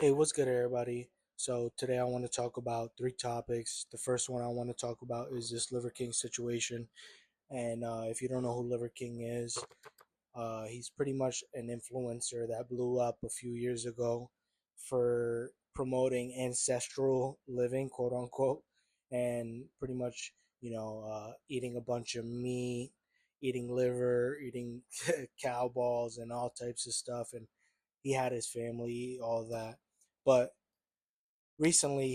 Hey, what's good, everybody? So, today I want to talk about three topics. The first one I want to talk about is this Liver King situation. And if you don't know who Liver King is, he's pretty much an influencer that blew up a few years ago for promoting ancestral living, quote unquote, and pretty much, eating a bunch of meat, eating liver, eating cow balls, and all types of stuff. And he had his family, all that. But recently,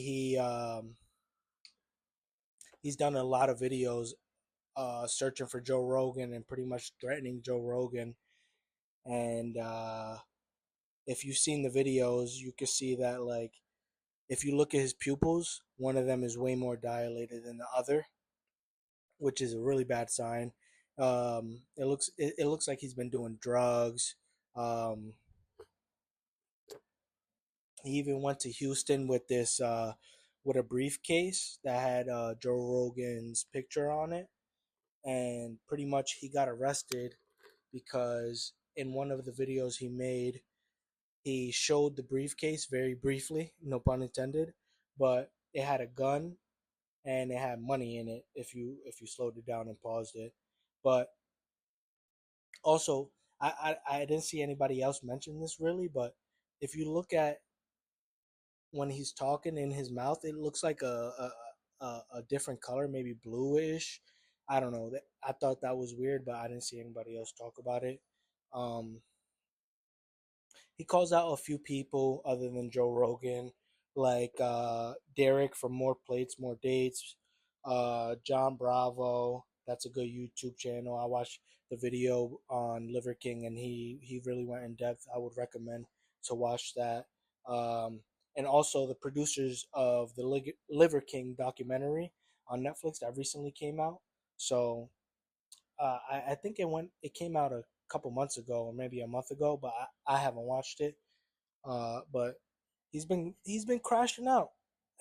he's done a lot of videos searching for Joe Rogan and pretty much threatening Joe Rogan. And if you've seen the videos, you can see that, like, if you look at his pupils, one of them is way more dilated than the other, which is a really bad sign. It looks like he's been doing drugs. Um, he even went to Houston with this with a briefcase that had Joe Rogan's picture on it, and pretty much he got arrested because in one of the videos he made, he showed the briefcase very briefly, no pun intended, but it had a gun and it had money in it if you slowed it down and paused it. But also, I didn't see anybody else mention this really, but if you look at when he's talking in his mouth, it looks like a different color, maybe bluish. I don't know. I thought that was weird, but I didn't see anybody else talk about it. Um, he calls out a few people other than Joe Rogan, like Derek from More Plates, More Dates, John Bravo. That's a good YouTube channel. I watched the video on Liver King, and he really went in depth. I would recommend to watch that. Um, and also the producers of the Liver King documentary on Netflix that recently came out. So I think it came out a couple months ago or maybe a month ago, but I haven't watched it. But he's been crashing out.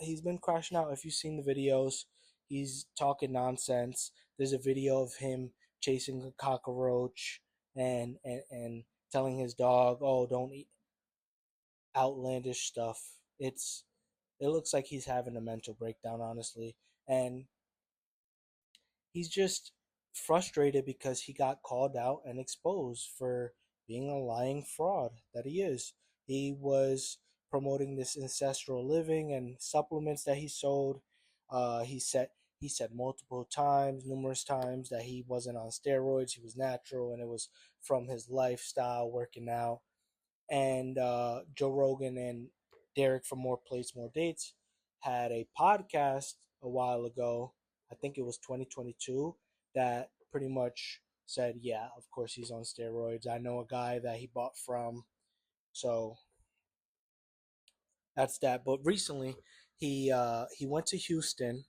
He's been crashing out. If you've seen the videos, he's talking nonsense. There's a video of him chasing a cockroach and telling his dog, "Oh, don't eat outlandish stuff." It looks like he's having a mental breakdown, honestly, and he's just frustrated because he got called out and exposed for being a lying fraud that he is. He was promoting this ancestral living and supplements that he sold. He said multiple times, numerous times, that he wasn't on steroids. He was natural, and it was from his lifestyle, working out. And Joe Rogan and Derek from More Plates, More Dates had a podcast a while ago. I think it was 2022 that pretty much said, yeah, of course he's on steroids. I know a guy that he bought from. So that's that. But recently, he went to Houston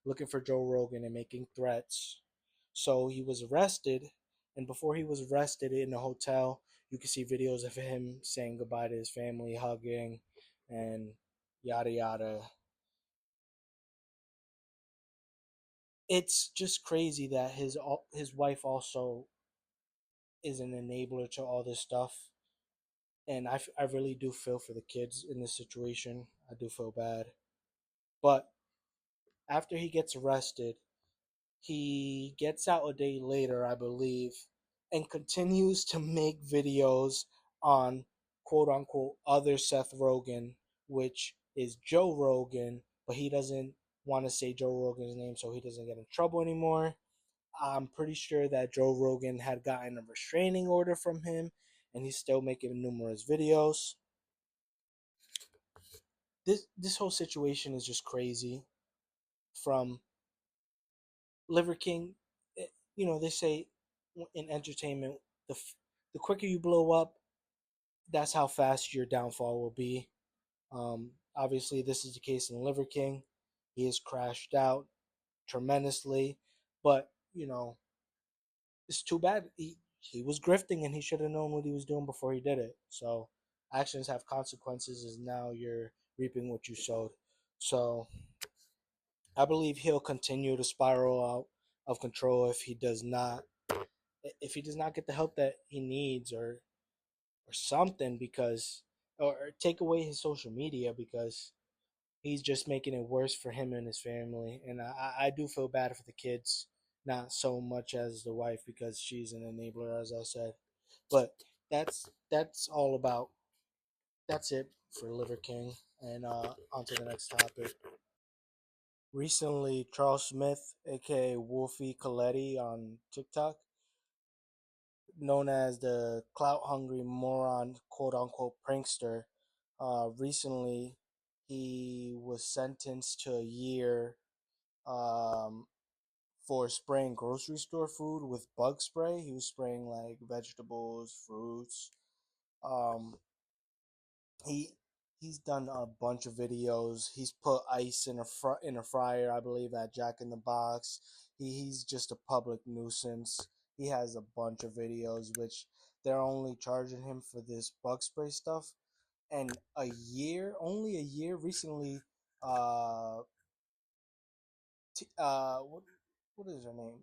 looking for Joe Rogan and making threats. So he was arrested, and before he was arrested in a hotel, you can see videos of him saying goodbye to his family, hugging, and yada yada. It's just crazy that his wife also is an enabler to all this stuff, and I really do feel for the kids in this situation. I do feel bad, but after he gets arrested, he gets out a day later, I believe, and continues to make videos on quote unquote other Seth Rogen, which is Joe Rogan, but he doesn't want to say Joe Rogan's name so he doesn't get in trouble anymore. I'm pretty sure that Joe Rogan had gotten a restraining order from him, and he's still making numerous videos. This whole situation is just crazy. From Liver King, they say in entertainment, the quicker you blow up, that's how fast your downfall will be. Obviously, this is the case in Liver King. He has crashed out tremendously, but it's too bad. He was grifting, and he should have known what he was doing before he did it. So actions have consequences, and now you're reaping what you sowed. So I believe he'll continue to spiral out of control if he does not get the help that he needs, or something, because or take away his social media because he's just making it worse for him and his family. And I do feel bad for the kids, not so much as the wife because she's an enabler, as I said. But that's all about. That's it for Liver King. And on to the next topic. Recently, Charles Smith, aka Wolfie Coletti on TikTok, known as the clout hungry moron, quote unquote prankster, recently he was sentenced to a year um, for spraying grocery store food with bug spray. He was spraying like vegetables, fruits. Um, he he's done a bunch of videos. He's put ice in a fryer, I believe, at Jack in the Box. He's just a public nuisance. He has a bunch of videos which they're only charging him for this bug spray stuff. And only a year recently, uh, T- uh, what what is her name?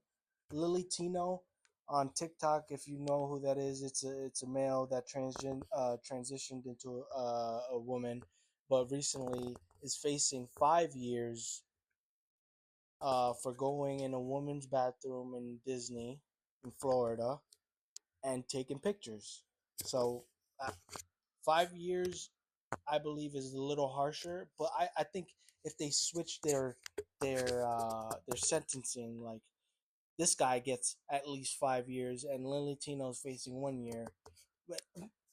Lily Tino on TikTok. If you know who that is, it's a male that transitioned into a woman, but recently is facing 5 years for going in a woman's bathroom in Disney in Florida and taking pictures. So 5 years I believe is a little harsher, but I think if they switch their sentencing, like this guy gets at least 5 years and Lily Tino's facing 1 year. But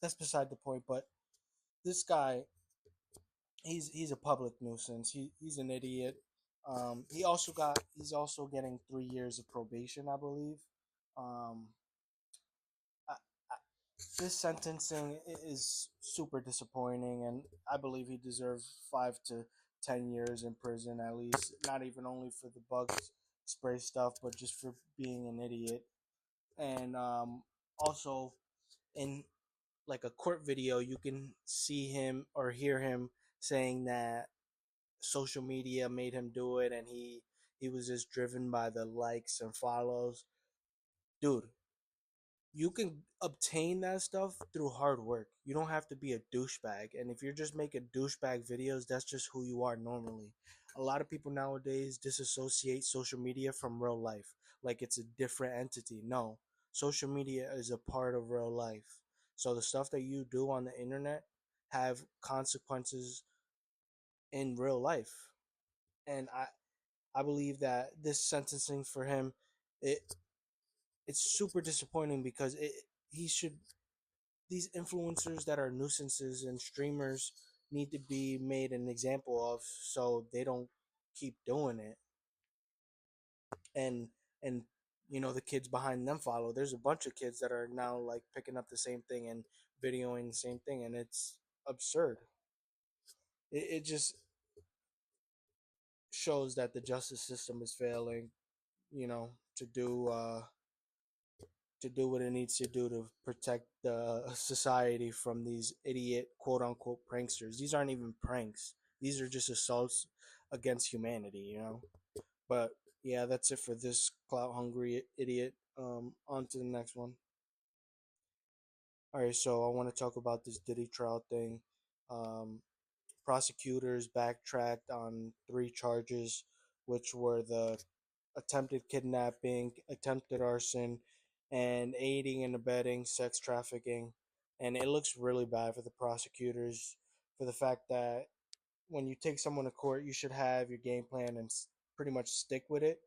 that's beside the point. But this guy, he's a public nuisance. He's an idiot. He's also getting 3 years of probation, I believe. Um, I, I, this sentencing is super disappointing, and I believe he deserves 5 to 10 years in prison at least. Not even only for the bug spray stuff, but just for being an idiot. And also in like a court video, you can see him or hear him saying that social media made him do it, and he was just driven by the likes and follows. Dude, you can obtain that stuff through hard work. You don't have to be a douchebag. And if you're just making douchebag videos, that's just who you are normally. A lot of people nowadays disassociate social media from real life, like it's a different entity. No, social media is a part of real life. So the stuff that you do on the internet have consequences in real life. And I believe that this sentencing for him, it it's super disappointing because he should these influencers that are nuisances and streamers need to be made an example of so they don't keep doing it. And the kids behind them follow. There's a bunch of kids that are now like picking up the same thing and videoing the same thing, and it's absurd. It just shows that the justice system is failing, you know to do what it needs to do to protect the society from these idiot quote unquote pranksters. These aren't even pranks. These are just assaults against humanity. But yeah, that's it for this clout hungry idiot. On to the next one. All right, so I want to talk about this Diddy trial thing. Um, Prosecutors backtracked on three charges, which were the attempted kidnapping, attempted arson, and aiding and abetting sex trafficking. And it looks really bad for the prosecutors for the fact that when you take someone to court, you should have your game plan and pretty much stick with it.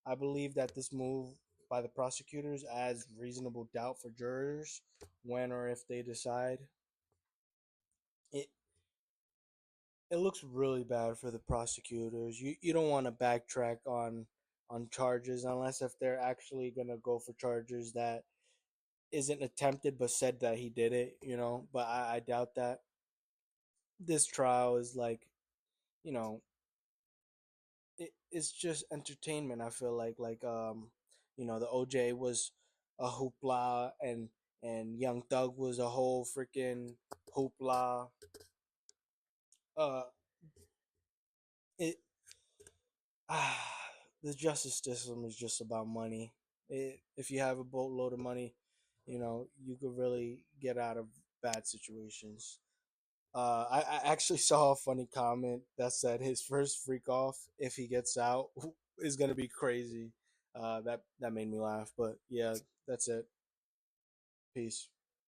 I believe that this move by the prosecutors adds reasonable doubt for jurors when or if they decide. It it looks really bad for the prosecutors. You don't want to backtrack on charges unless if they're actually gonna go for charges that isn't attempted but said that he did it. But I doubt that. This trial is like, you know, it's just entertainment. I feel the OJ was a hoopla and Young Thug was a whole freaking hoopla. Uh, it the justice system is just about money. If you have a boatload of money, you could really get out of bad situations. I actually saw a funny comment that said his first freak off, if he gets out, is gonna be crazy. That made me laugh. But yeah, that's it. Peace.